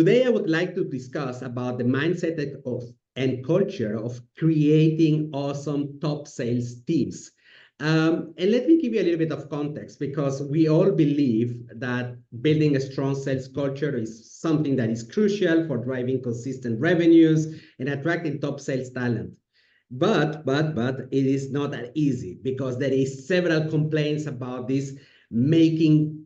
Today, I would like to discuss about the mindset of and culture of creating awesome top sales teams. And let me give you a little bit of context, because we all believe that building a strong sales culture is something that is crucial for driving consistent revenues and attracting top sales talent. But it is not that easy, because there is several complaints about this making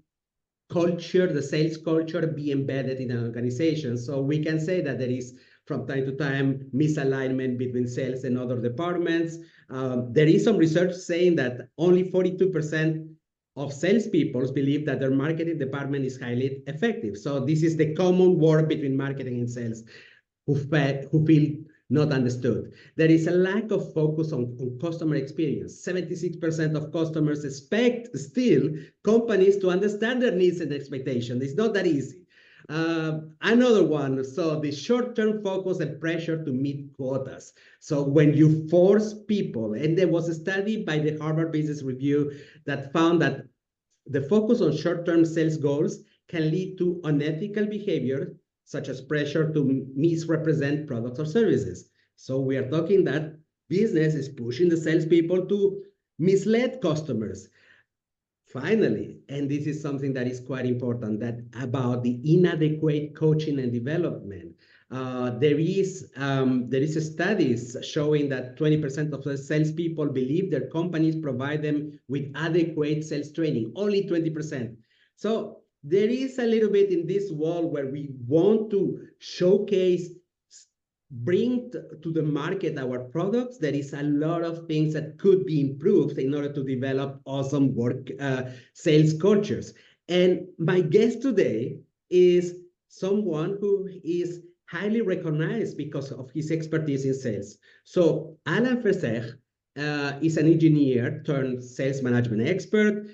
culture, the sales culture, be embedded in an organization. So we can say that there is, from time to time, misalignment between sales and other departments. There is some research saying that only 42% of salespeople believe that their marketing department is highly effective. So this is the common war between marketing and sales, who feel not understood. There is a lack of focus on customer experience. 76% of customers expect still companies to understand their needs and expectations. It's not that easy. Another one, so the short-term focus and pressure to meet quotas. So when you force people, and there was a study by the Harvard Business Review that found that the focus on short-term sales goals can lead to unethical behavior, such as pressure to misrepresent products or services. So we are talking that business is pushing the salespeople to mislead customers. Finally, and this is something that is quite important, that about the inadequate coaching and development. There is studies showing that 20% of the salespeople believe their companies provide them with adequate sales training, only 20%. So there is a little bit in this world where we want to showcase, bring to the market our products. There is a lot of things that could be improved in order to develop awesome work sales cultures. And my guest today is someone who is highly recognized because of his expertise in sales. So Alan Versteeg is an engineer turned sales management expert.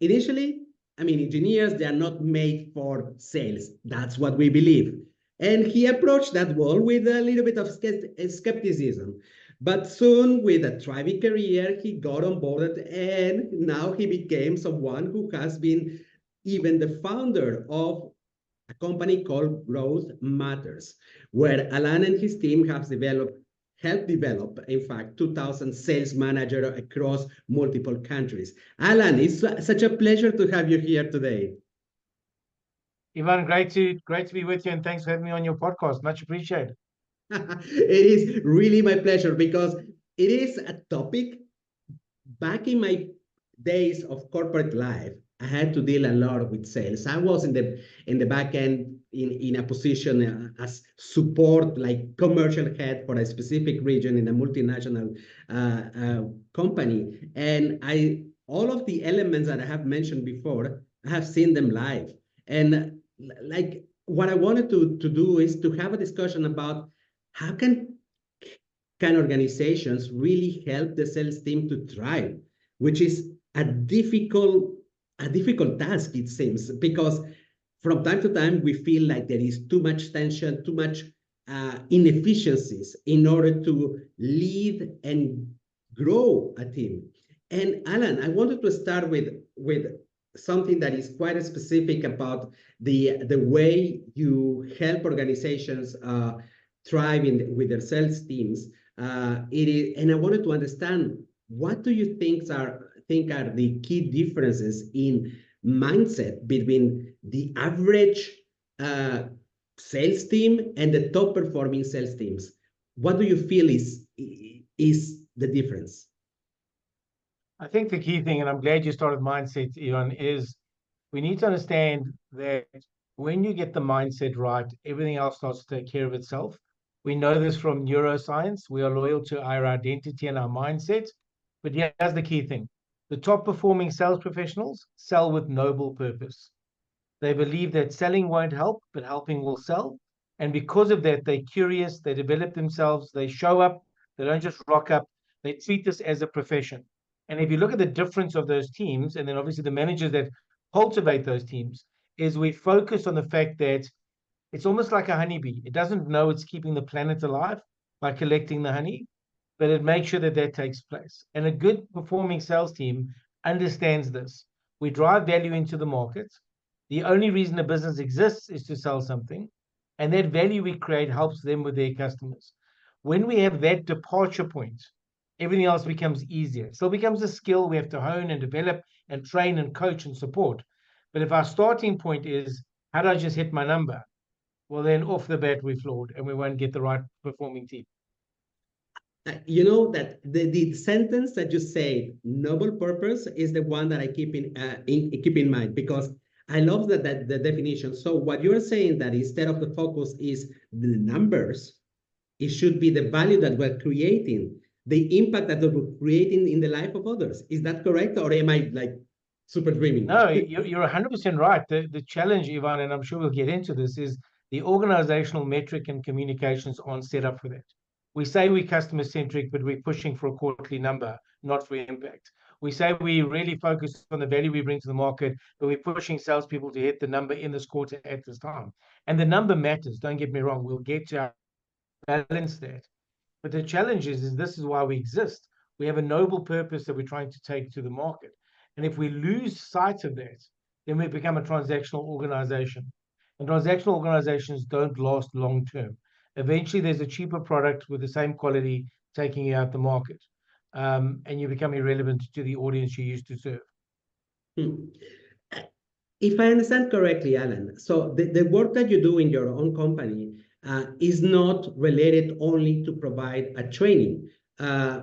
Initially, engineers, they are not made for sales. That's what we believe. And he approached that role with a little bit of skepticism. But soon, with a thriving career, he got on board, and now he became someone who has been even the founder of a company called Growth Matters, where Alan and his team have helped develop, in fact, 2,000 sales managers across multiple countries. Alan, it's such a pleasure to have you here today. Ivan, great to be with you, and thanks for having me on your podcast. Much appreciated. It is really my pleasure, because it is a topic. Back in my days of corporate life, I had to deal a lot with sales. I was in the back end in a position as support, like commercial head for a specific region in a multinational company, and all of the elements that I have mentioned before, I have seen them live. And like what I wanted to do is to have a discussion about how can organizations really help the sales team to thrive, which is a difficult task, it seems, because from time to time we feel like there is too much tension, too much inefficiencies in order to lead and grow a team. And Alan, I wanted to start with something that is quite specific about the way you help organizations thrive with their sales teams. And I wanted to understand, what do you think are the key differences in mindset between the average sales team and the top performing sales teams? What do you feel is the difference? I think the key thing, and I'm glad you started mindset, Ivan, is we need to understand that when you get the mindset right, everything else starts to take care of itself. We know this from neuroscience. We are loyal to our identity and our mindset. But here's the key thing. The top performing sales professionals sell with noble purpose. They believe that selling won't help, but helping will sell. And because of that, they're curious, they develop themselves, they show up, they don't just rock up, they treat this as a profession. And if you look at the difference of those teams, and then obviously the managers that cultivate those teams, is we focus on the fact that it's almost like a honeybee. It doesn't know it's keeping the planet alive by collecting the honey, but it makes sure that that takes place. And a good performing sales team understands this. We drive value into the market. The only reason a business exists is to sell something, and that value we create helps them with their customers. When we have that departure point, everything else becomes easier. It still becomes a skill we have to hone and develop and train and coach and support. But if our starting point is, how do I just hit my number? Well, then off the bat, we're flawed and we won't get the right performing team. You know that the sentence that you say, noble purpose, is the one that I keep in mind, because I love that the definition. So what you're saying, that instead of the focus is the numbers, it should be the value that we're creating, the impact that we're creating in the life of others. Is that correct, or am I like super dreaming? No, you're 100% right. The challenge, Ivan, and I'm sure we'll get into this, is the organizational metric and communications aren't set up for that. We say we're customer centric, but we're pushing for a quarterly number, not for impact. We say we really focus on the value we bring to the market, but we're pushing salespeople to hit the number in this quarter at this time. And the number matters. Don't get me wrong. We'll get to balance that. But the challenge is this is why we exist. We have a noble purpose that we're trying to take to the market. And if we lose sight of that, then we become a transactional organization. And transactional organizations don't last long term. Eventually, there's a cheaper product with the same quality taking you out the market. And you become irrelevant to the audience you used to serve. Hmm. If I understand correctly, Alan, so the work that you do in your own company is not related only to provide a training.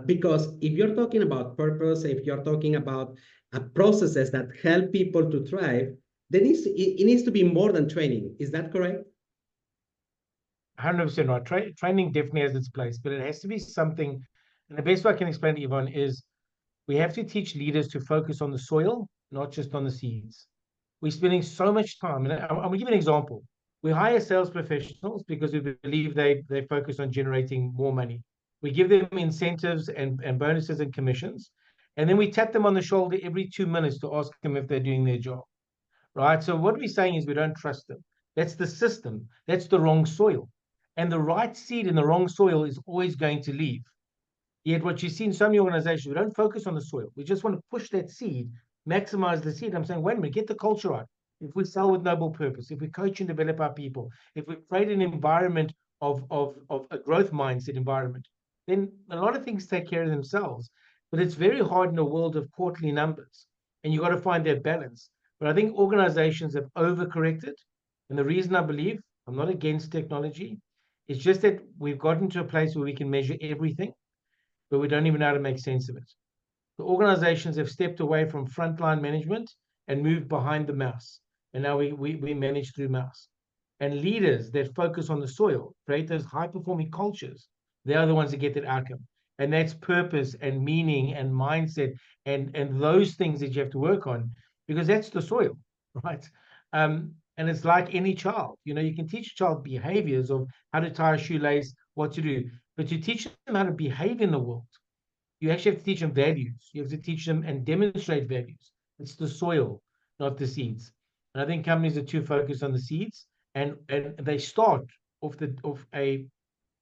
Because if you're talking about purpose, if you're talking about processes that help people to thrive, then it needs to be more than training. Is that correct? 100% right. Training definitely has its place, but it has to be something. And the best way I can explain to Yvonne is we have to teach leaders to focus on the soil, not just on the seeds. We're spending so much time, and I'm going to give an example. We hire sales professionals because we believe they focus on generating more money. We give them incentives and bonuses and commissions, and then we tap them on the shoulder every 2 minutes to ask them if they're doing their job, right? So what we're saying is we don't trust them. That's the system. That's the wrong soil. And the right seed in the wrong soil is always going to leave. Yet what you see in so many organizations, we don't focus on the soil. We just want to push that seed, maximize the seed. I'm saying, wait a minute, get the culture right. If we sell with noble purpose, if we coach and develop our people, if we create an environment of a growth mindset environment, then a lot of things take care of themselves. But it's very hard in a world of quarterly numbers. And you've got to find that balance. But I think organizations have overcorrected. And the reason I believe, I'm not against technology, it's just that we've gotten to a place where we can measure everything, but we don't even know how to make sense of it. The organizations have stepped away from frontline management and moved behind the mouse. And now we manage through mouse. And leaders that focus on the soil, create those high performing cultures, they are the ones that get that outcome. And that's purpose and meaning and mindset and those things that you have to work on, because that's the soil, right? And it's like any child. You can teach a child behaviors of how to tie a shoelace, what to do, but to teach them how to behave in the world, you actually have to teach them values. You have to teach them and demonstrate values. It's the soil, not the seeds. And I think companies are too focused on the seeds, and they start off a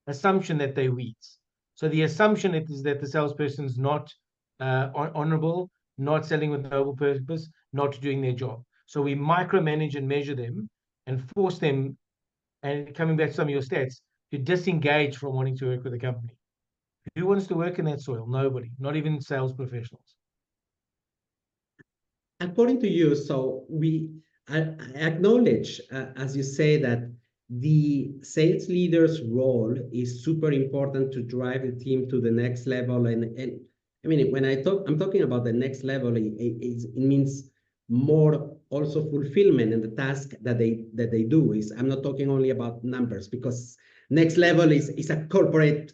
assumption that they're weeds. So the assumption is that the salesperson's not honorable, not selling with noble purpose, not doing their job. So we micromanage and measure them and force them, and coming back to some of your stats, to disengage from wanting to work with a company. Who wants to work in that soil? Nobody, not even sales professionals. According to you, so I acknowledge, as you say, that the sales leader's role is super important to drive the team to the next level. And I mean, when I'm talking about the next level, it means more also fulfillment in the task that they do. I'm not talking only about numbers, because next level is a corporate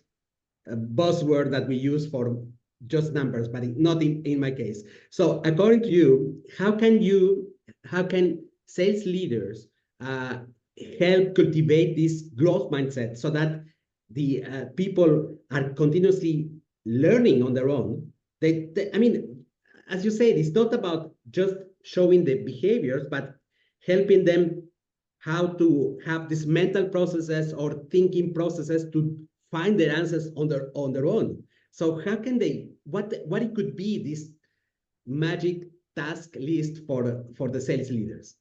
buzzword that we use for just numbers, but not in my case. So according to you, how can sales leaders help cultivate this growth mindset so that the people are continuously learning on their own? I mean, as you said, it's not about just showing the behaviors, but helping them how to have these mental processes or thinking processes to find their answers on their own. So how can they, what it could be this magic task list for the sales leaders?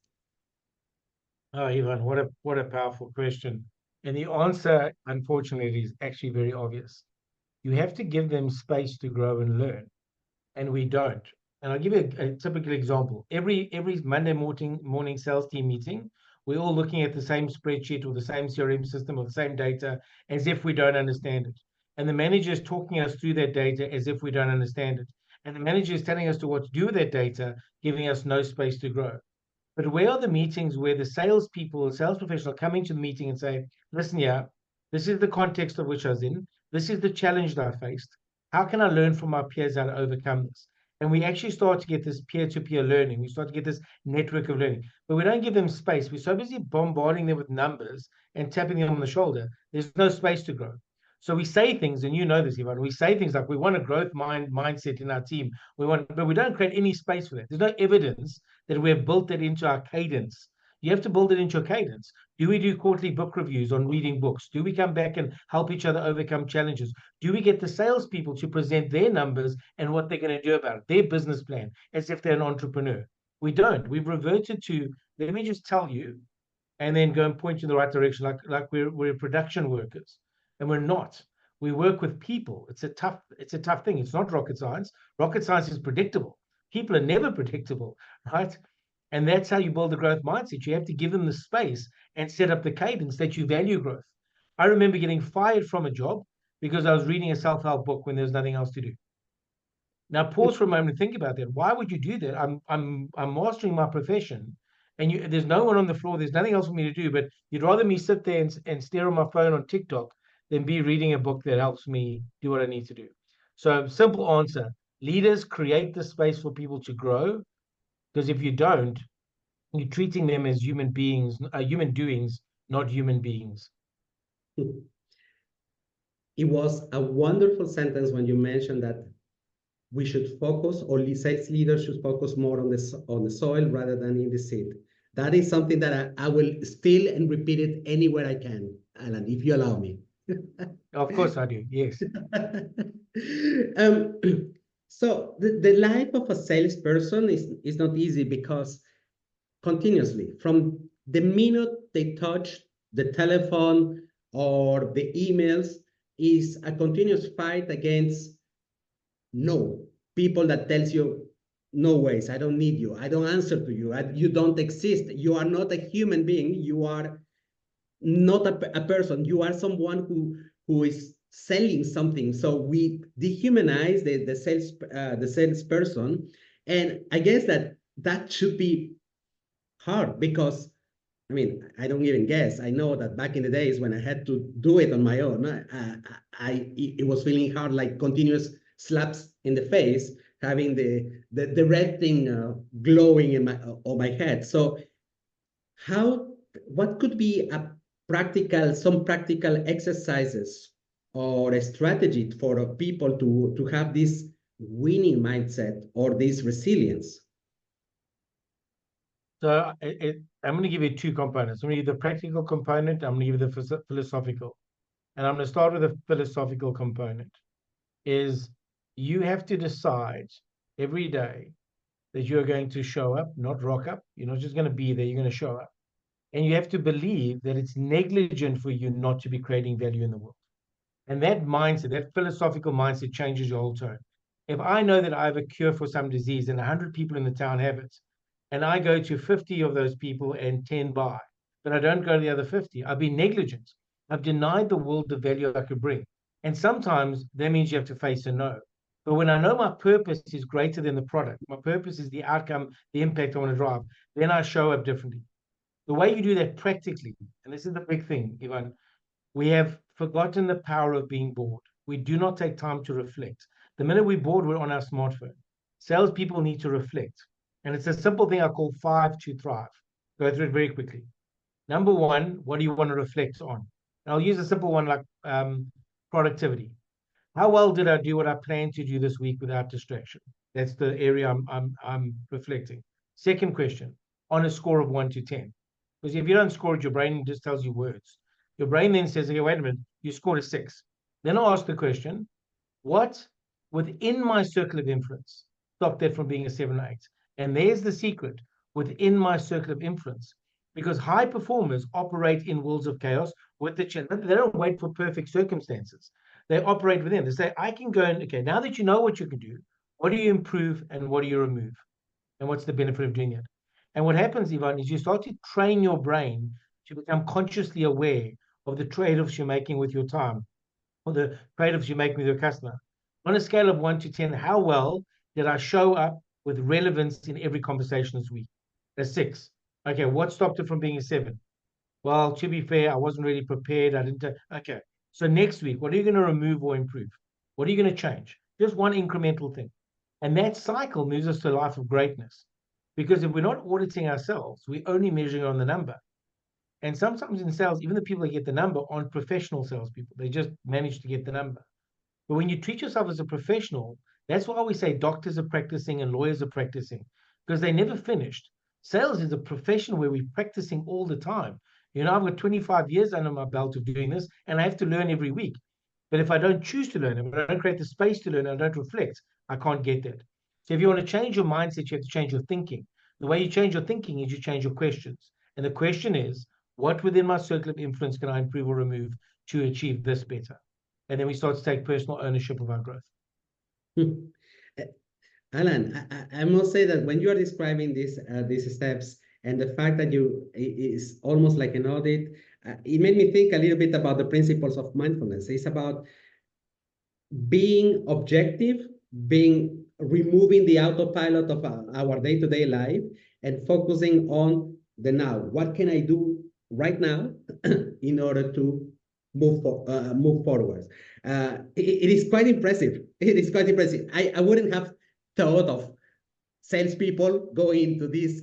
Oh, Ivan, what a powerful question. And the answer, unfortunately, is actually very obvious. You have to give them space to grow and learn, and we don't. And I'll give you a typical example. Every Monday morning sales team meeting, we're all looking at the same spreadsheet or the same CRM system or the same data as if we don't understand it. And the manager is talking us through that data as if we don't understand it. And the manager is telling us to what to do with that data, giving us no space to grow. But where are the meetings where the salespeople, sales professional come into the meeting and say, listen, yeah, this is the context of which I was in. This is the challenge that I faced. How can I learn from my peers how to overcome this? And we actually start to get this peer-to-peer learning. We start to get this network of learning, but we don't give them space. We're so busy bombarding them with numbers and tapping them on the shoulder. There's no space to grow. So we say things, and you know this, Ivan. We say things like we want a growth mindset in our team. But we don't create any space for that. There's no evidence that we've built it into our cadence. You have to build it into your cadence. Do we do quarterly book reviews on reading books? Do we come back and help each other overcome challenges? Do we get the salespeople to present their numbers and what they're going to do about it, their business plan, as if they're an entrepreneur? We don't. We've reverted to, let me just tell you, and then go and point you in the right direction, like we're production workers, and we're not. We work with people. It's a tough thing. It's not rocket science. Rocket science is predictable. People are never predictable, right? And that's how you build a growth mindset. You have to give them the space and set up the cadence that you value growth. I remember getting fired from a job because I was reading a self-help book when there was nothing else to do. Now pause for a moment and think about that. Why would you do that? I'm mastering my profession, and there's no one on the floor. There's nothing else for me to do. But you'd rather me sit there and stare on my phone on TikTok than be reading a book that helps me do what I need to do. So simple answer: leaders create the space for people to grow. Because if you don't, you're treating them as human beings, human doings, not human beings. It was a wonderful sentence when you mentioned that we should focus, or sales leaders should focus more on the soil rather than in the seed. That is something that I will steal and repeat it anywhere I can, Alan, if you allow me. Of course I do. Yes. um, so the life of a salesperson is not easy because continuously, from the minute they touch the telephone or the emails, is a continuous fight against no. People that tells you, no ways, I don't need you, I don't answer to you, you don't exist, you are not a human being, you are not a person, you are someone who is selling something. So we dehumanize the salesperson, and I guess that should be hard because I mean, I don't even guess. I know that back in the days when I had to do it on my own, it was feeling hard, like continuous slaps in the face, having the red thing glowing in my on my head. So, what could be some practical exercises or a strategy for people to have this winning mindset or this resilience? So I'm going to give you two components. I'm going to give you the practical component. I'm going to give you the philosophical. And I'm going to start with the philosophical component. Is you have to decide every day that you're going to show up, not rock up. You're not just going to be there. You're going to show up. And you have to believe that it's negligent for you not to be creating value in the world. And that mindset, that philosophical mindset changes your whole tone. If I know that I have a cure for some disease and 100 people in the town have it, and I go to 50 of those people and 10 buy, but I don't go to the other 50, I've been negligent. I've denied the world the value I could bring. And sometimes that means you have to face a no. But when I know my purpose is greater than the product, my purpose is the outcome, the impact I want to drive, then I show up differently. The way you do that practically, and this is the big thing, Ivan, we have forgotten the power of being bored. We do not take time to reflect. The minute we're bored, we're on our smartphone. Salespeople need to reflect. And it's a simple thing I call 5 to thrive. Go through it very quickly. Number one, what do you want to reflect on? And I'll use a simple one like productivity. How well did I do what I planned to do this week without distraction? That's the area I'm reflecting. Second question, on a score of 1 to 10. Because if you don't score it, your brain just tells you words. Your brain then says, okay, wait a minute, you scored a 6. Then I'll ask the question, what within my circle of influence stopped that from being a 7 or 8? And there's the secret. Within my circle of influence, because high performers operate in worlds of chaos with the challenge. They don't wait for perfect circumstances. They operate within. They say, I can go and, okay, now that you know what you can do, what do you improve and what do you remove? And what's the benefit of doing it? And what happens, Ivan, is you start to train your brain to become consciously aware of the trade-offs you're making with your time or the trade-offs you make with your customer. On a scale of 1 to 10, how well did I show up with relevance in every conversation this week? A 6. Okay, what stopped it from being a 7? Well, to be fair, I wasn't really prepared. I didn't. Okay, so next week, what are you going to remove or improve? What are you going to change? Just one incremental thing. And that cycle moves us to a life of greatness. Because if we're not auditing ourselves, we're only measuring on the number. And sometimes in sales, even the people that get the number aren't professional salespeople. They just manage to get the number. But when you treat yourself as a professional, that's why we say doctors are practicing and lawyers are practicing, because they never finished. Sales is a profession where we're practicing all the time. You know, I've got 25 years under my belt of doing this, and I have to learn every week. But if I don't choose to learn, if I don't create the space to learn, I don't reflect, I can't get that. So if you want to change your mindset, you have to change your thinking. The way you change your thinking is you change your questions. And the question is, what within my circle of influence can I improve or remove to achieve this better? And then we start to take personal ownership of our growth. Alan, I must say that when you are describing these steps and the fact that is almost like an audit, it made me think a little bit about the principles of mindfulness. It's about being objective, being removing the autopilot of our day-to-day life and focusing on the now. What can I do right now in order to move forward? It is quite impressive. It is quite impressive. I wouldn't have thought of salespeople going into this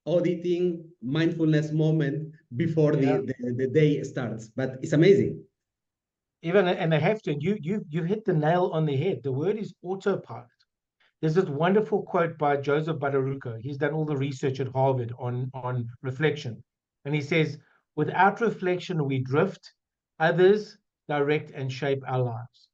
auditing mindfulness moment before the day starts, but it's amazing. Even and they have to. You hit the nail on the head. The word is autopilot. There's this wonderful quote by Joseph Badarruco. He's done all the research at Harvard on reflection, and he says, "Without reflection, we drift. Others direct and shape our lives.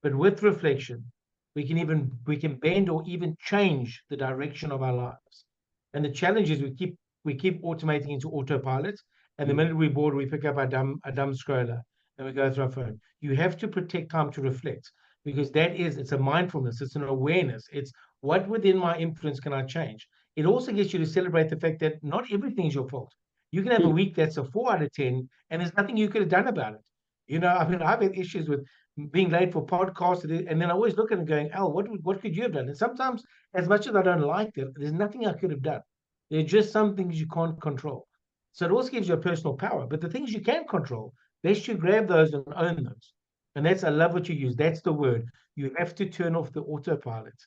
But with reflection, we can bend or even change the direction of our lives. And the challenge is we keep automating into autopilot, and the minute we're bored, we pick up a dumb scroller and we go through our phone. You have to protect time to reflect because it's a mindfulness, it's an awareness, it's what within my influence can I change. It also gets you to celebrate the fact that not everything is your fault. You can have a week that's a 4 out of 10, and there's nothing you could have done about it. You know, I mean, I've had issues with being late for podcasts, and then I always look at it going, "Oh, what could you have done?" And sometimes, as much as I don't like it, there's nothing I could have done. There are just some things you can't control. So it also gives you a personal power. But the things you can control, best you grab those and own those. And I love what you use. That's the word. You have to turn off the autopilot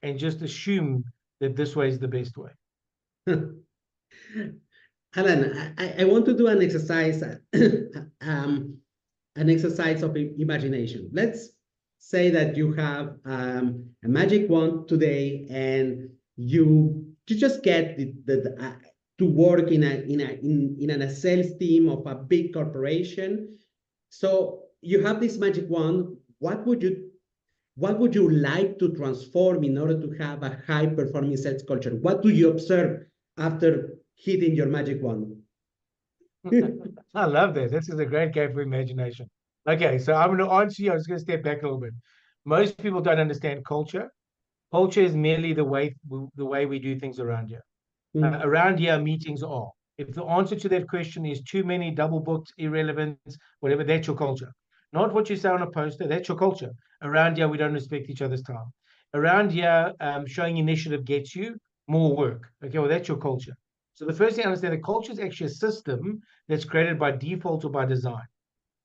and just assume that this way is the best way. Alan, I want to do an exercise, an exercise of imagination. Let's say that you have a magic wand today, and you just get to work in a sales team of a big corporation. So you have this magic wand. What would you like to transform in order to have a high performing sales culture? What do you observe after hitting your magic wand? I love that. This is a great game for imagination. Okay, so I'm going to answer you. I'm just going to step back a little bit. Most people don't understand culture. Culture is merely the way we do things around here. Around here, meetings are. If the answer to that question is too many double booked, irrelevant, whatever, that's your culture. Not what you say on a poster, that's your culture. Around here, we don't respect each other's time. Around here, showing initiative gets you more work. Okay, well, that's your culture. So the first thing I understand, the culture is actually a system that's created by default or by design.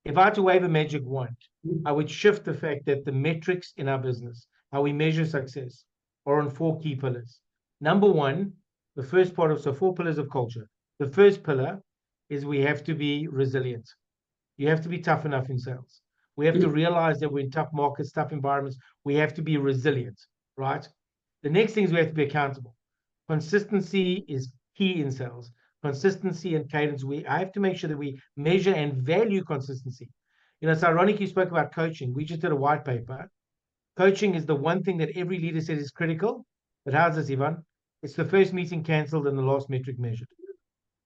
If I had to wave a magic wand, I would shift the fact that the metrics in our business, how we measure success, are on 4 key pillars. Number one, the first part of, so 4 pillars of culture. The first pillar is we have to be resilient. You have to be tough enough in sales. We have to realize that we're in tough markets, tough environments. We have to be resilient, right? The next thing is we have to be accountable. Consistency is key in sales. Consistency and cadence. I have to make sure that we measure and value consistency. You know, it's ironic you spoke about coaching. We just did a white paper. Coaching is the one thing that every leader says is critical. But how's this, Ivan? It's the first meeting cancelled and the last metric measured.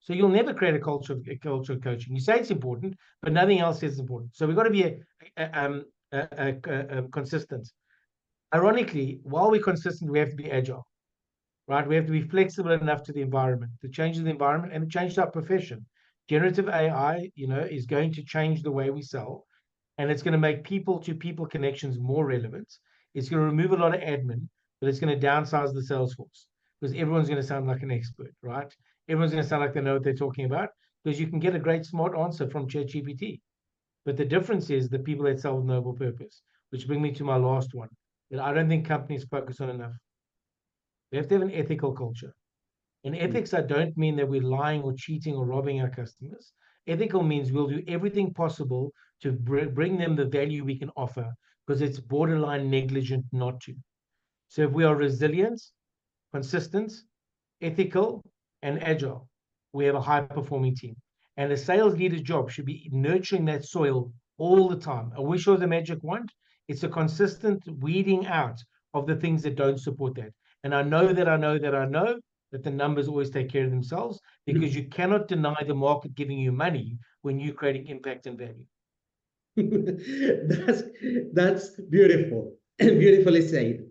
So you'll never create a culture of coaching. You say it's important, but nothing else is important. So we've got to be consistent. Ironically, while we're consistent, we have to be agile, right? We have to be flexible enough to the environment, to change the environment and to change our profession. Generative AI, is going to change the way we sell, and it's going to make people-to-people connections more relevant. It's going to remove a lot of admin, but it's going to downsize the sales force because everyone's going to sound like an expert, right? Everyone's going to sound like they know what they're talking about because you can get a great smart answer from ChatGPT. But the difference is the people that sell with noble purpose, which bring me to my last one that I don't think companies focus on enough. We have to have an ethical culture. In ethics, I don't mean that we're lying or cheating or robbing our customers. Ethical means we'll do everything possible to bring them the value we can offer because it's borderline negligent not to. So if we are resilient, consistent, ethical, and agile, we have a high-performing team. And a sales leader's job should be nurturing that soil all the time. I wish it was a magic wand. It's a consistent weeding out of the things that don't support that. And I know that the numbers always take care of themselves because you cannot deny the market giving you money when you're creating impact and value. That's beautiful, beautifully said.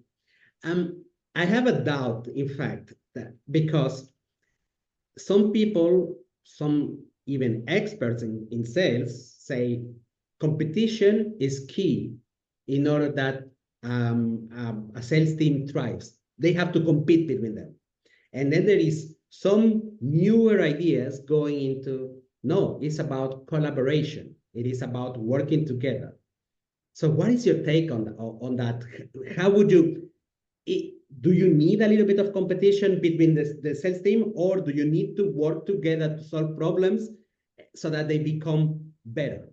I have a doubt, in fact, that because some people, some even experts in sales say competition is key in order that a sales team thrives. They have to compete between them. And then there is some newer ideas going into, no, it's about collaboration. It is about working together. So what is your take on that? How would you, do you need a little bit of competition between the sales team, or do you need to work together to solve problems so that they become better?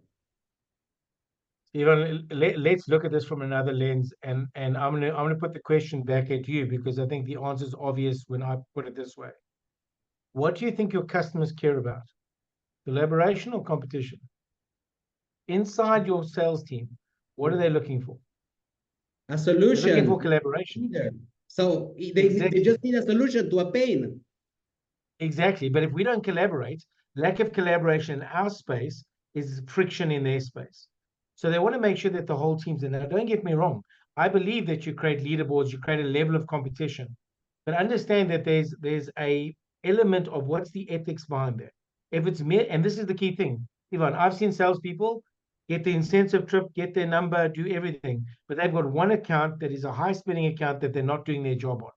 Stephen, let's look at this from another lens, and I'm gonna put the question back at you because I think the answer is obvious when I put it this way. What do you think your customers care about? Collaboration or competition? Inside your sales team, what are they looking for? A They're looking for solution. collaboration. So they Exactly. just need a solution to a pain. Exactly. But if we don't collaborate, lack of collaboration in our space is friction in their space. So they want to make sure that the whole team's in. Now, don't get me wrong. I believe that you create leaderboards, you create a level of competition, but understand that there's a element of what's the ethics behind that. If it's mere, and this is the key thing, Ivan, I've seen salespeople get the incentive trip, get their number, do everything, but they've got one account that is a high spending account that they're not doing their job on.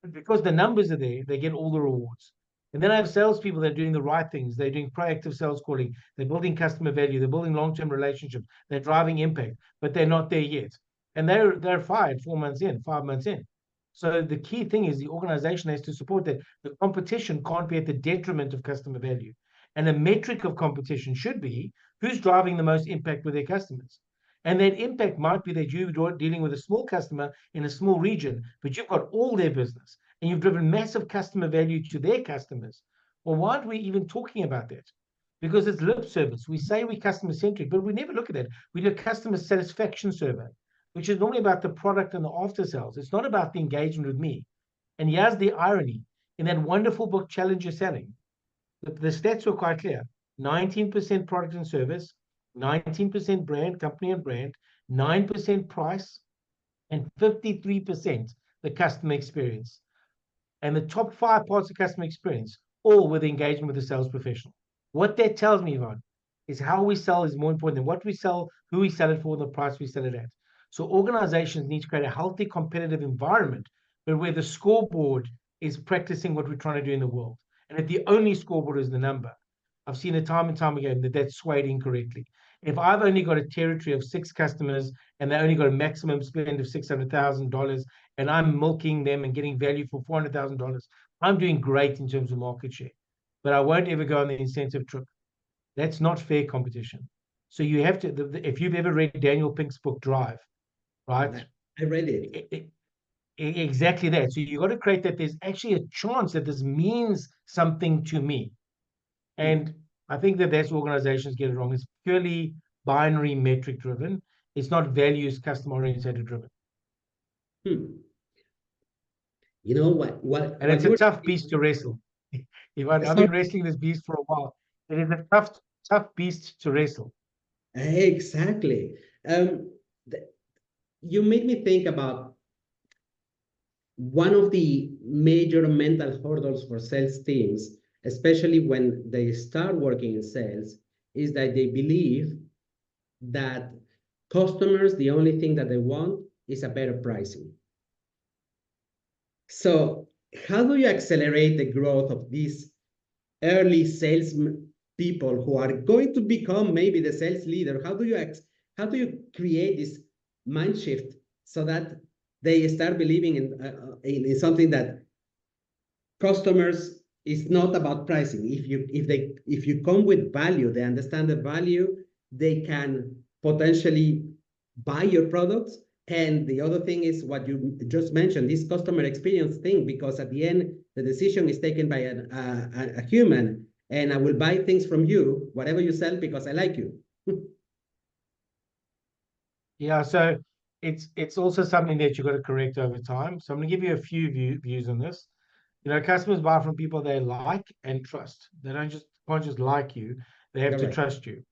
But because the numbers are there, they get all the rewards. And then I have salespeople that are doing the right things. They're doing proactive sales calling. They're building customer value. They're building long-term relationships. They're driving impact, but they're not there yet. And they're fired 4 months in, 5 months in. So the key thing is the organization has to support that. The competition can't be at the detriment of customer value. And a metric of competition should be who's driving the most impact with their customers. And that impact might be that you're dealing with a small customer in a small region, but you've got all their business and you've driven massive customer value to their customers. Well, why aren't we even talking about that? Because it's lip service. We say we're customer centric, but we never look at that. We do a customer satisfaction survey, which is normally about the product and the after sales. It's not about the engagement with me. And here's the irony. In that wonderful book, Challenge Your Selling, the stats were quite clear. 19% product and service, 19% brand, company and brand, 9% price, and 53% the customer experience. And the top 5 parts of customer experience, all with engagement with the sales professional. What that tells me, Yvonne, is how we sell is more important than what we sell, who we sell it for, and the price we sell it at. So organizations need to create a healthy, competitive environment, but where the scoreboard is practicing what we're trying to do in the world. And if the only scoreboard is the number, I've seen it time and time again that that's swayed incorrectly. If I've only got a territory of 6 customers and they only got a maximum spend of $600,000, and I'm milking them and getting value for $400,000, I'm doing great in terms of market share. But I won't ever go on the incentive trip. That's not fair competition. So you have to, if you've ever read Daniel Pink's book, Drive, right? I read it. Exactly that. So you got to create that there's actually a chance that this means something to me. And I think that that's organizations get it wrong. It's purely binary metric driven. It's not values customer oriented driven. You know what And it's a you're tough beast to wrestle. Ivan, I've So been wrestling this beast for a while. It is a tough beast to wrestle. exactly. Um, you made me think about one of the major mental hurdles for sales teams, especially when they start working in sales, is that they believe that customers, the only thing that they want is a better pricing. So how do you accelerate the growth of these early sales people who are going to become maybe the sales leader? How do you create this mind shift so that they start believing in something that customers is not about pricing. If you come with value, they understand the value, they can potentially buy your products. And the other thing is what you just mentioned, this customer experience thing, because at the end the decision is taken by a human, and I will buy things from you, whatever you sell, because I like you. Yeah, so it's also something that you've got to correct over time. So I'm going to give you a few views on this. Customers buy from people they like and trust. They can't just like you; they have to Correct. trust you.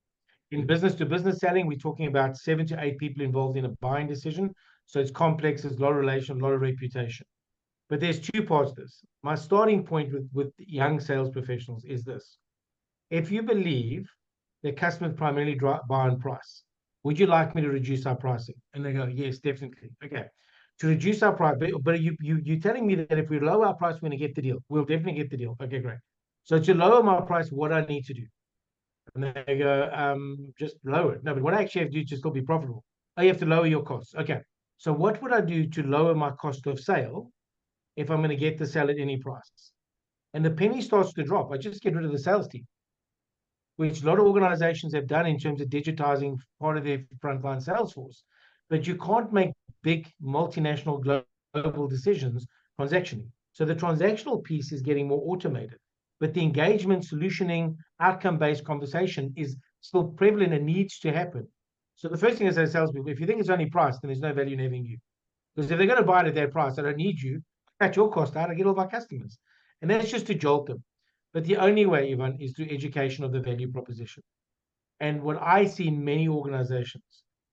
In business to business selling, we're talking about 7 to 8 people involved in a buying decision. So it's complex, there's a lot of relation, a lot of reputation. But there's two parts to this. My starting point with young sales professionals is this. If you believe that customers primarily buy on price, would you like me to reduce our pricing? And they go, yes, definitely. Okay. To reduce our price, but you're telling me that if we lower our price, we're going to get the deal. We'll definitely get the deal. Okay, great. So to lower my price, what do I need to do? And they go, just lower it. No, but what I actually have to do to still be profitable? Oh, you have to lower your costs. Okay. So what would I do to lower my cost of sale if I'm going to get the sale at any price? And the penny starts to drop. I just get rid of the sales team, which a lot of organizations have done in terms of digitizing part of their frontline sales force. But you can't make big multinational global decisions transactionally. So the transactional piece is getting more automated, but the engagement, solutioning, outcome-based conversation is still prevalent and needs to happen. So the first thing is, as salespeople, if you think it's only price, then there's no value in having you. Because if they're going to buy it at their price, I don't need you. Cut your cost out, I get all of our customers. And that's just to jolt them. But the only way, Ivan, is through education of the value proposition. And what I see in many organizations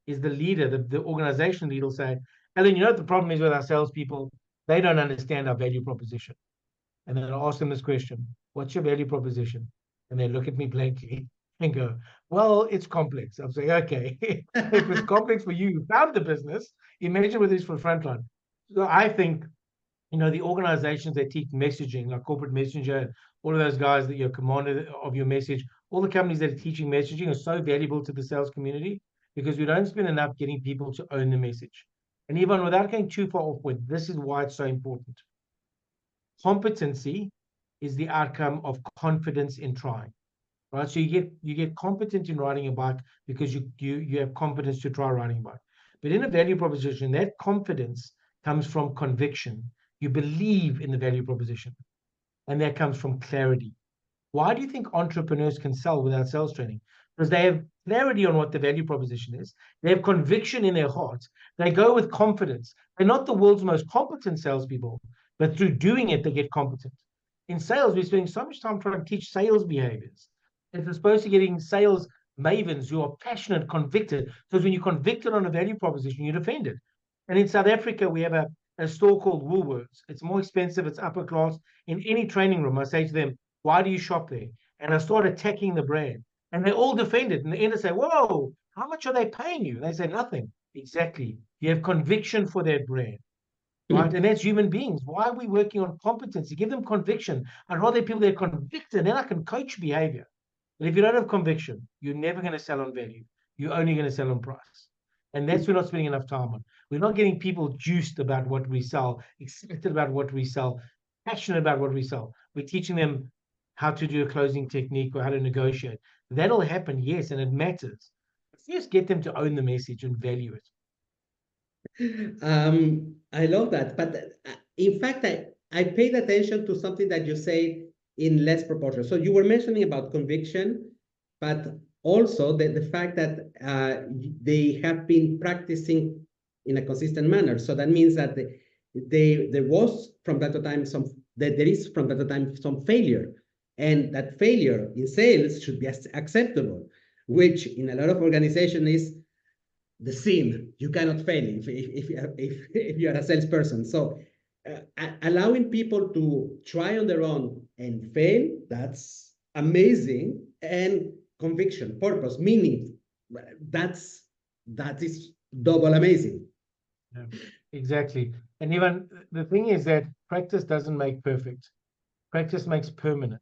is the leader, the organization leader will say, Ellen, you know what the problem is with our salespeople? They don't understand our value proposition. And then I ask them this question, what's your value proposition? And they look at me blankly and go, well, it's complex. I'm saying, okay, if it's complex for you, you found the business, imagine what it is for the frontline. So I think the organizations that teach messaging, like Corporate Messenger, all of those guys that you're commander of your message, all the companies that are teaching messaging are so valuable to the sales community because we don't spend enough getting people to own the message. And even without going too far off with, this is why it's so important. Competency is the outcome of confidence in trying, right? So you get competent in riding a bike because you have confidence to try riding a bike. But in a value proposition, that confidence comes from conviction. You believe in the value proposition, and that comes from clarity. Why do you think entrepreneurs can sell without sales training? Because they have clarity on what the value proposition is. They have conviction in their hearts. They go with confidence. They're not the world's most competent salespeople, but through doing it, they get competent. In sales, we're spending so much time trying to teach sales behaviors. As opposed to getting sales mavens who are passionate, convicted. Because when you're convicted on a value proposition, you defend it. And in South Africa, we have a store called Woolworths. It's more expensive, it's upper class. In any training room, I say to them, why do you shop there? And I start attacking the brand. And they all defend it. And the end they say, whoa, how much are they paying you? And they say, nothing. Exactly. You have conviction for that brand, right? And that's human beings. Why are we working on competency? Give them conviction. I'd rather people that are convicted, then I can coach behavior. But if you don't have conviction, you're never going to sell on value. You're only going to sell on price. And that's what we're not spending enough time on. We're not getting people juiced about what we sell, excited about what we sell, passionate about what we sell. We're teaching them how to do a closing technique or how to negotiate. That'll happen, yes, and it matters. First, get them to own the message and value it. I love that. But in fact, I paid attention to something that you say in less proportion. So you were mentioning about conviction, but also the fact that they have been practicing in a consistent manner. So that means that there was from that time there is from that time some failure. and that failure in sales should be acceptable, which in a lot of organizations is the sin. You cannot fail if you are a salesperson. So allowing people to try on their own and fail, that's amazing. And conviction, purpose, meaning, that is double amazing. Yeah, exactly. And even the thing is that practice doesn't make perfect. Practice makes permanent.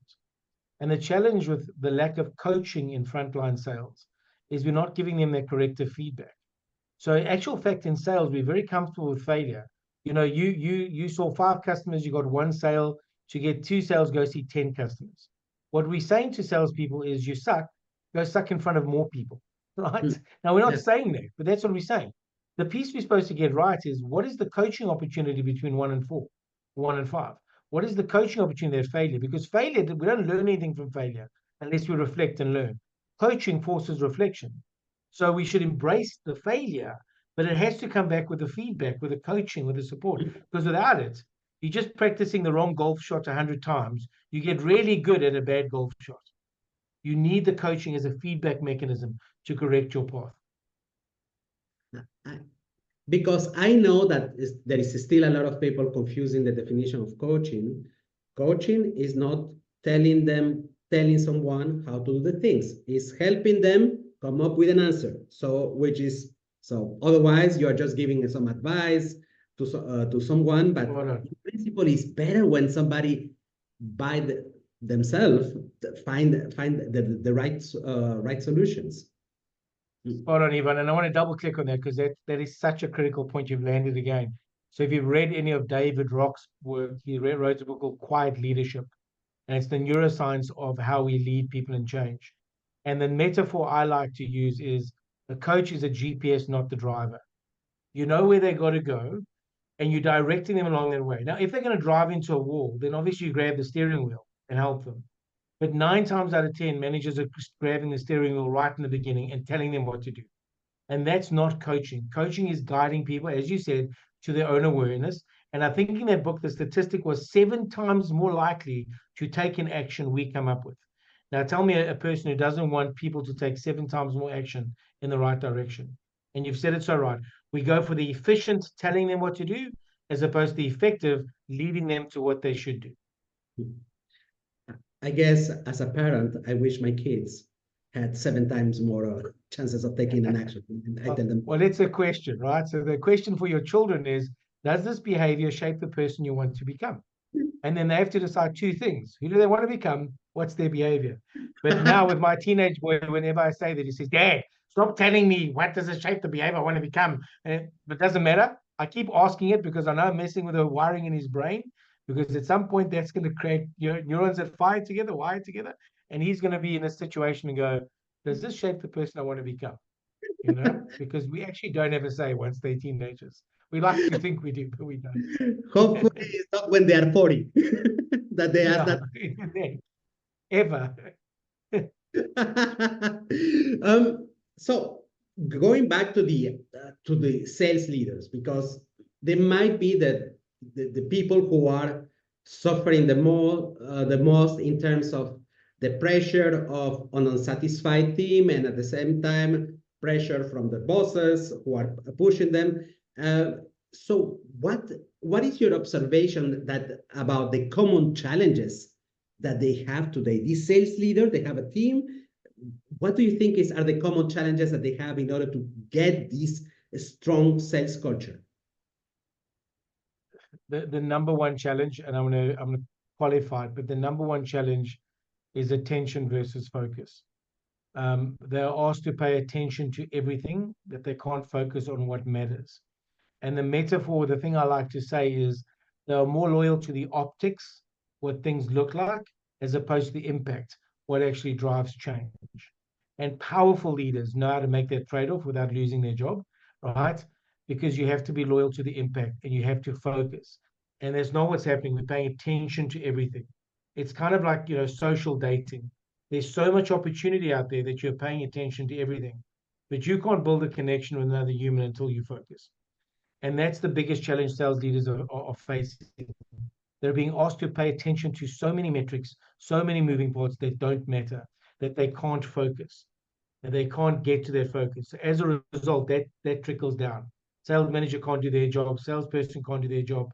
And the challenge with the lack of coaching in frontline sales is we're not giving them that corrective feedback. So in actual fact, in sales, we're very comfortable with failure. You know, you saw 5 customers, you got 1 sale. To get 2 sales, go see 10 customers. What we're saying to salespeople is, you suck, go suck in front of more people, right? Mm. Now we're not Yeah. saying that, but that's what we're saying. The piece we're supposed to get right is, what is the coaching opportunity between 1 and 4, 1 and 5? What is the coaching opportunity at failure? Because failure, we don't learn anything from failure unless we reflect and learn. Coaching forces reflection. So we should embrace the failure, but it has to come back with the feedback, with the coaching, with the support. Because without it, you're just practicing the wrong golf shot 100 times. You get really good at a bad golf shot. You need the coaching as a feedback mechanism to correct your path. I, because I know that there is still a lot of people confusing the definition of coaching. Coaching is not telling someone how to do the things. It's helping them come up with an answer. So otherwise you are just giving some advice to someone, but in principle, it's better when somebody themselves find the right solutions. Spot on, Ivan. And I want to double click on that, because that is such a critical point you've landed again. So if you've read any of David Rock's work, he wrote a book called Quiet Leadership, and it's the neuroscience of how we lead people in change. And the metaphor I like to use is, the coach is a GPS, not the driver. You know where they got to go, and you're directing them along that way. Now, if they're going to drive into a wall, then obviously you grab the steering wheel and help them. But 9 times out of 10, managers are grabbing the steering wheel right in the beginning and telling them what to do. And that's not coaching. Coaching is guiding people, as you said, to their own awareness. And I think in that book, the statistic was 7 times more likely to take an action we come up with. Now, tell me a person who doesn't want people to take 7 times more action in the right direction. And you've said it so right. We go for the efficient telling them what to do, as opposed to the effective leading them to what they should do. I guess as a parent, I wish my kids had 7 times more chances of taking an action. I tell them, well, it's a question, right? So the question for your children is, does this behavior shape the person you want to become? And then they have to decide 2 things. Who do they want to become? What's their behavior? But now with my teenage boy, whenever I say that, he says, Dad, stop telling me what does it shape the behavior I want to become. But it doesn't matter. I keep asking it, because I know I'm messing with the wiring in his brain, because at some point that's going to create neurons that fire together, wire together. And he's going to be in a situation and go, does this shape the person I want to become? Because we actually don't have a say once they're teenagers. We like to think we do, but we don't. hopefully it's not when they are 40 that they ask that. Ever. So going back to the sales leaders, because they might be the people who are suffering the most in terms of the pressure of an unsatisfied team, and at the same time pressure from the bosses who are pushing them. So what is your observation about the common challenges that they have today? These sales leaders, they have a team. What do you think are the common challenges that they have in order to get this strong sales culture? The number one challenge, and I'm gonna qualify it, but the number one challenge is attention versus focus. They're asked to pay attention to everything, that they can't focus on what matters. And the metaphor, the thing I like to say is, they are more loyal to the optics, what things look like, as opposed to the impact, what actually drives change. And powerful leaders know how to make that trade-off without losing their job, right? Because you have to be loyal to the impact, and you have to focus. And that's not what's happening. We're paying attention to everything. It's kind of like, social dating. There's so much opportunity out there that you're paying attention to everything, but you can't build a connection with another human until you focus. And that's the biggest challenge sales leaders are facing. They're being asked to pay attention to so many metrics, so many moving parts that don't matter, that they can't focus, and they can't get to their focus. So as a result, that trickles down. Sales manager can't do their job, salesperson can't do their job,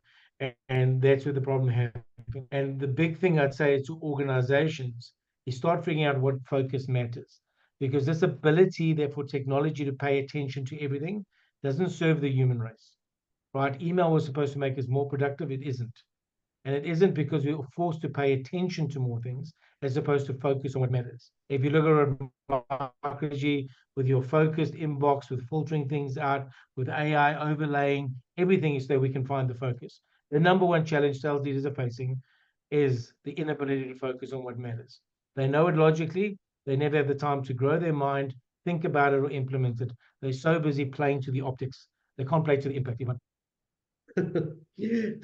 and that's where the problem happens. And the big thing I'd say to organizations is start figuring out what focus matters, because this ability there for technology to pay attention to everything doesn't serve the human race, right? Email was supposed to make us more productive. It isn't. And it isn't because we are forced to pay attention to more things as opposed to focus on what matters. If you look at marketing with your focused inbox, with filtering things out, with AI overlaying, everything is so we can find the focus. The number one challenge sales leaders are facing is the inability to focus on what matters. They know it logically, they never have the time to grow their mind, think about it, or implement it. They're so busy playing to the optics, they can't play to the impact even.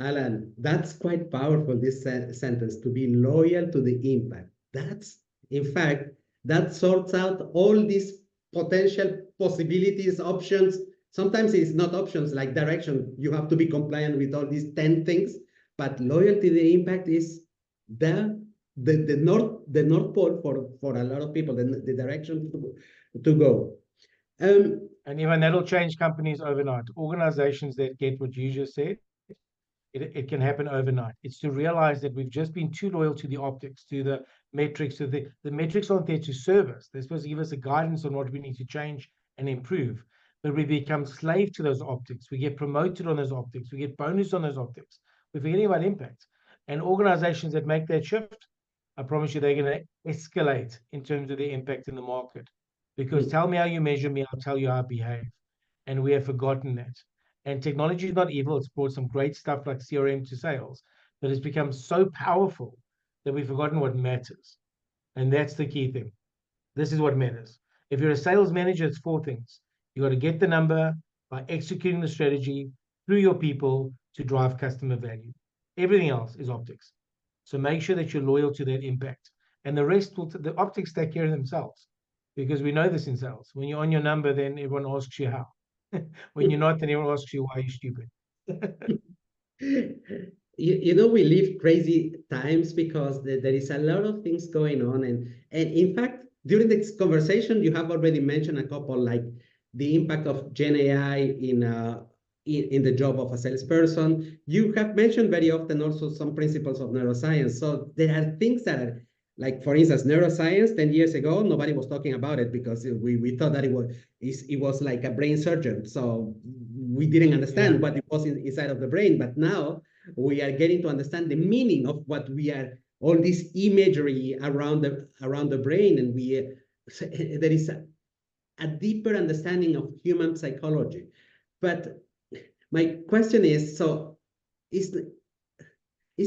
Alan, that's quite powerful, this sentence, to be loyal to the impact. That's, in fact, that sorts out all these potential possibilities, options. Sometimes it's not options like direction. You have to be compliant with all these 10 things, but loyalty to the impact is the north pole for a lot of people, the direction to go. And even that'll change companies overnight. Organizations that get what you just said, it can happen overnight. It's to realize that we've just been too loyal to the optics, to the metrics. To the metrics aren't there to serve us. They're supposed to give us a guidance on what we need to change and improve. But we become slave to those optics. We get promoted on those optics. We get bonus on those optics. We're forgetting about impact. And organizations that make that shift, I promise you, they're going to escalate in terms of their impact in the market. Because tell me how you measure me, I'll tell you how I behave. And we have forgotten that. And technology is not evil. It's brought some great stuff like CRM to sales, but it's become so powerful that we've forgotten what matters. And that's the key thing. This is what matters. If you're a sales manager, it's four things. You got to get the number by executing the strategy through your people to drive customer value. Everything else is optics. So make sure that you're loyal to that impact. And the rest will, the optics take care of themselves, because we know this in sales. When you're on your number, then everyone asks you how. When you're not, then everyone asks you why you're stupid. You know, we live crazy times because there is a lot of things going on. And in fact, during this conversation, you have already mentioned a couple, like the impact of Gen AI in the job of a salesperson. You have mentioned very often also some principles of neuroscience. So there are things that are, like, for instance, neuroscience. 10 years ago, nobody was talking about it because we thought that it was like a brain surgeon. So we didn't understand what it was inside of the brain. But now we are getting to understand the meaning of what we are, all this imagery around the brain. And there is a deeper understanding of human psychology. But my question is, so it's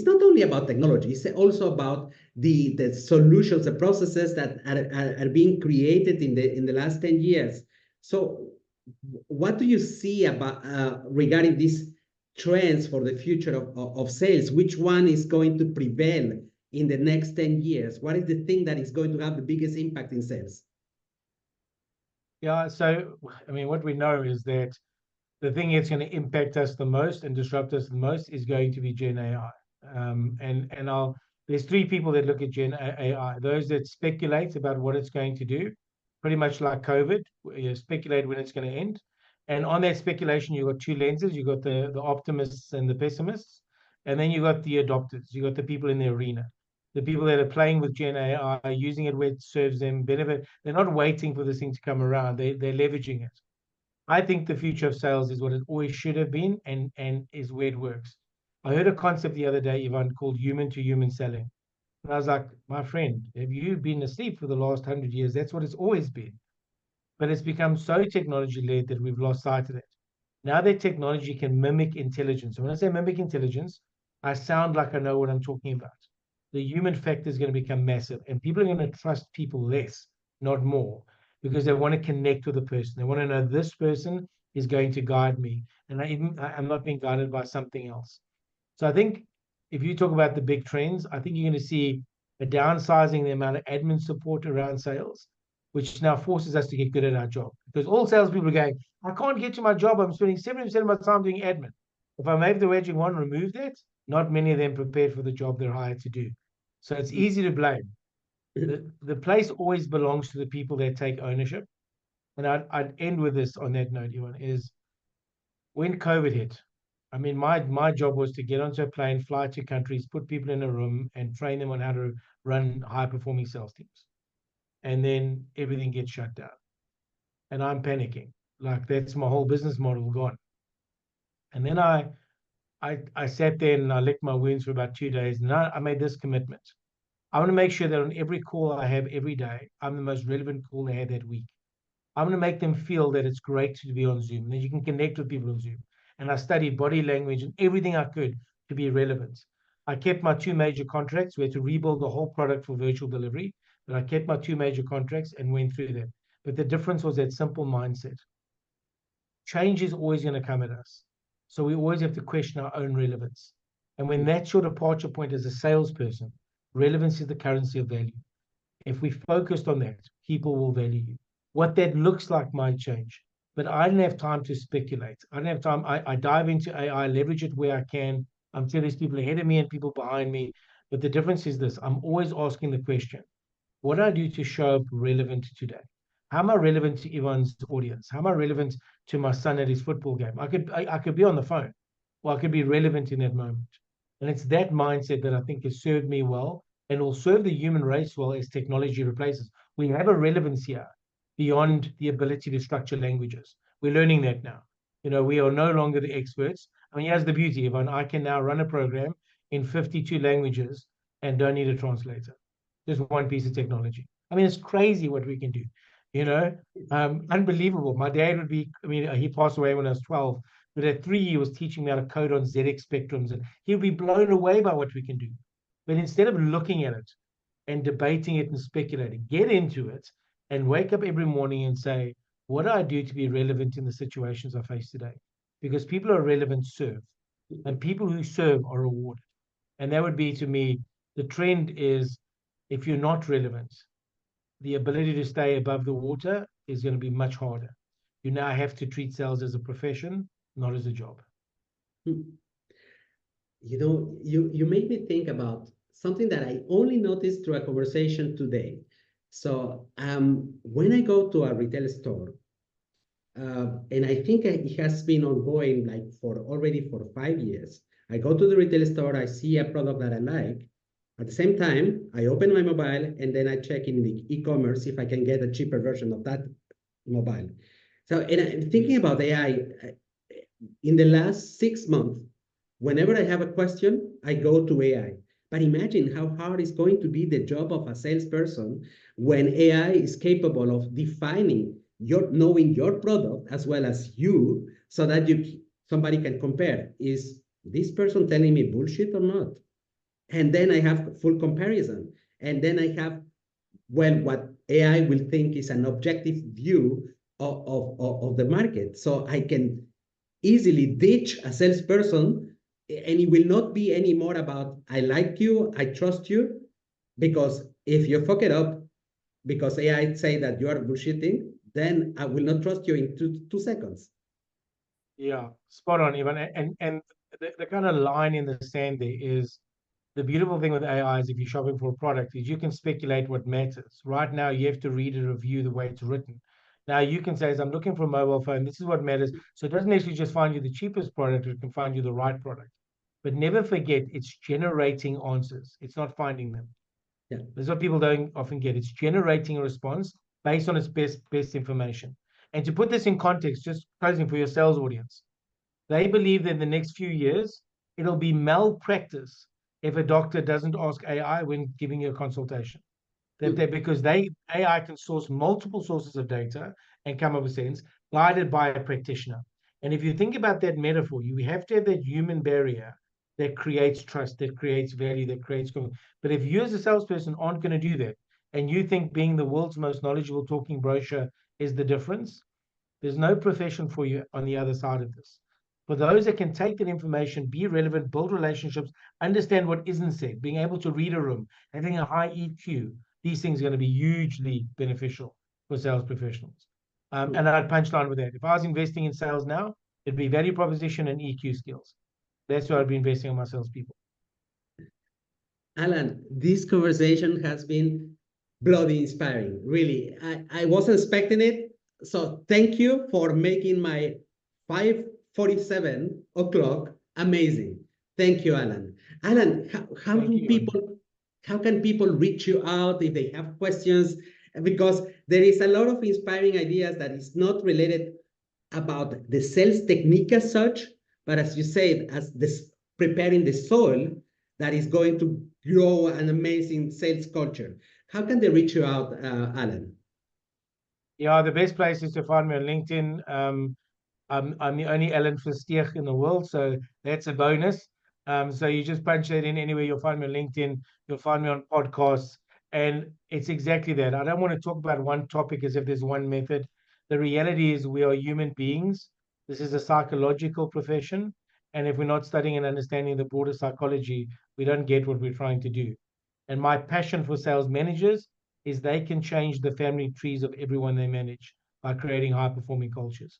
not only about technology, it's also about the solutions, the processes that are being created in the last 10 years. So what do you see about regarding these trends for the future of sales? Which one is going to prevail in the next 10 years? What is the thing that is going to have the biggest impact in sales? Yeah, so I mean, what we know is that the thing that's going to impact us the most and disrupt us the most is going to be Gen AI. There's three people that look at Gen AI. Those that speculate about what it's going to do, pretty much like COVID, you speculate when it's going to end. And on that speculation, you've got two lenses. You've got the optimists and the pessimists. And then you've got the adopters. You've got the people in the arena. The people that are playing with Gen AI, using it where it serves them benefit. They're not waiting for this thing to come around. They're leveraging it. I think the future of sales is what it always should have been, and is where it works. I heard a concept the other day, Ivan, called human to human selling. And I was like, my friend, have you been asleep for the last 100 years? That's what it's always been. But it's become so technology led that we've lost sight of it. Now that technology can mimic intelligence, and when I say mimic intelligence, I sound like I know what I'm talking about. The human factor is going to become massive, and people are going to trust people less, not more, because they want to connect with the person. They want to know this person is going to guide me, and I'm not being guided by something else. So I think if you talk about the big trends, I think you're going to see a downsizing the amount of admin support around sales, which now forces us to get good at our job. Because all salespeople are going, I can't get to my job. I'm spending 70% of my time doing admin. If I'm able to actually, one, remove that, not many of them prepared for the job they're hired to do. So it's easy to blame. The place always belongs to the people that take ownership. And I'd end with this on that note, Ewan, is when COVID hit, I mean, my job was to get onto a plane, fly to countries, put people in a room, and train them on how to run high-performing sales teams. And then everything gets shut down. And I'm panicking. Like, that's my whole business model gone. And then I sat there and I licked my wounds for about 2 days. And I made this commitment. I want to make sure that on every call I have every day, I'm the most relevant call they had that week. I'm going to make them feel that it's great to be on Zoom, that you can connect with people on Zoom. And I studied body language and everything I could to be relevant. I kept my two major contracts. We had to rebuild the whole product for virtual delivery, but I kept my two major contracts and went through them. But the difference was that simple mindset. Change is always going to come at us. So we always have to question our own relevance. And when that's your departure point as a salesperson, relevance is the currency of value. If we focused on that, people will value you. What that looks like might change, but I didn't have time to speculate. I didn't have time. I dive into AI, leverage it where I can. I'm sure there's people ahead of me and people behind me. But the difference is this: I'm always asking the question, what do I do to show up relevant today? How am I relevant to everyone's audience? How am I relevant to my son at his football game? I could be on the phone, or I could be relevant in that moment. And it's that mindset that I think has served me well and will serve the human race well as technology replaces. We have a relevance here beyond the ability to structure languages. We're learning that now. We are no longer the experts. I mean, here's the beauty, Yvonne. I can now run a program in 52 languages and don't need a translator. Just one piece of technology. I mean, it's crazy what we can do. Unbelievable. My dad would be, I mean, he passed away when I was 12, but at 3, he was teaching me how to code on ZX spectrums, and he'd be blown away by what we can do. But instead of looking at it and debating it and speculating, get into it and wake up every morning and say, what do I do to be relevant in the situations I face today? Because people are relevant serve, and people who serve are rewarded. And that would be, to me, the trend is, if you're not relevant, the ability to stay above the water is going to be much harder. You now have to treat sales as a profession, not as a job. You made me think about something that I only noticed through a conversation today. So when I go to a retail store, and I think it has been ongoing like already for 5 years. I go to the retail store, I see a product that I like. At the same time, I open my mobile and then I check in the e-commerce if I can get a cheaper version of that mobile. So, and I'm thinking about AI. In the last 6 months, whenever I have a question, I go to AI. But imagine how hard it's going to be the job of a salesperson when AI is capable of defining knowing your product as well as you, so that somebody can compare. Is this person telling me bullshit or not? And then I have full comparison. And then I have, well, what AI will think is an objective view of the market. So I can easily ditch a salesperson, and it will not be anymore about, I like you, I trust you, because if you fuck it up because AI say that you are bullshitting, then I will not trust you in two seconds. Yeah, spot on, Ivan. And the kind of line in the sand there is, the beautiful thing with AI is, if you're shopping for a product, is you can speculate what matters. Right now, you have to read a review the way it's written. Now you can say, as I'm looking for a mobile phone, this is what matters. So it doesn't actually just find you the cheapest product, it can find you the right product. But never forget, it's generating answers. It's not finding them. Yeah. This is what people don't often get. It's generating a response based on its best information. And to put this in context, just closing for your sales audience, they believe that in the next few years, it'll be malpractice if a doctor doesn't ask AI when giving you a consultation. Because AI can source multiple sources of data and come up with sense, guided by a practitioner. And if you think about that metaphor, you have to have that human barrier that creates trust, that creates value, that creates. But if you as a salesperson aren't going to do that, and you think being the world's most knowledgeable talking brochure is the difference, there's no profession for you on the other side of this. For those that can take that information, be relevant, build relationships, understand what isn't said, being able to read a room, having a high EQ, these things are going to be hugely beneficial for sales professionals. And I'd punchline with that. If I was investing in sales now, it'd be value proposition and EQ skills. That's where I'd be investing on my salespeople. Alan, this conversation has been bloody inspiring. Really, I wasn't expecting it. So thank you for making my 5:47 o'clock amazing. Thank you, Alan. Alan, Thank you, Ivan. how can people reach you out if they have questions? Because there is a lot of inspiring ideas that is not related about the sales technique as such, but as you said, as this preparing the soil that is going to grow an amazing sales culture. How can they reach you out, Alan? Yeah, the best place is to find me on LinkedIn. I'm the only Alan Versteeg in the world, so that's a bonus. So you just punch that in anywhere. You'll find me on LinkedIn. You'll find me on podcasts, and it's exactly that. I don't want to talk about one topic as if there's one method. The reality is we are human beings. This is a psychological profession, and if we're not studying and understanding the broader psychology, we don't get what we're trying to do. And my passion for sales managers is they can change the family trees of everyone they manage by creating high performing cultures.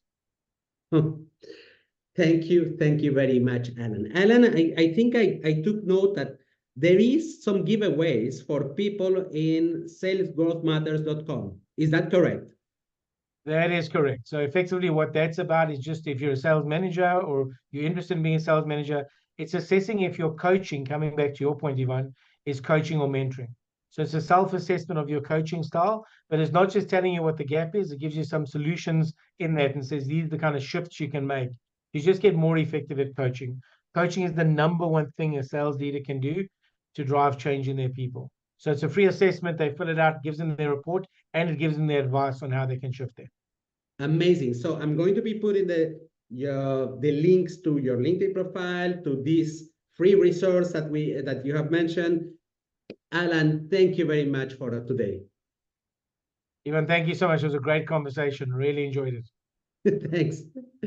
Thank you very much, Alan. Alan, I think I took note that there is some giveaways for people in salesgrowthmatters.com. Is that correct? That is correct. So effectively what that's about is just if you're a sales manager or you're interested in being a sales manager, it's assessing if your coaching, coming back to your point, Ivan, is coaching or mentoring. So it's a self-assessment of your coaching style, but it's not just telling you what the gap is, it gives you some solutions in that and says these are the kind of shifts you can make. You just get more effective at coaching. Coaching is the number one thing a sales leader can do to drive change in their people. So it's a free assessment. They fill it out, gives them their report, and it gives them their advice on how they can shift it. Amazing. So I'm going to be putting the links to your LinkedIn profile, to this free resource that you have mentioned. Alan, thank you very much for today. Ivan, thank you so much. It was a great conversation. Really enjoyed it. Thanks.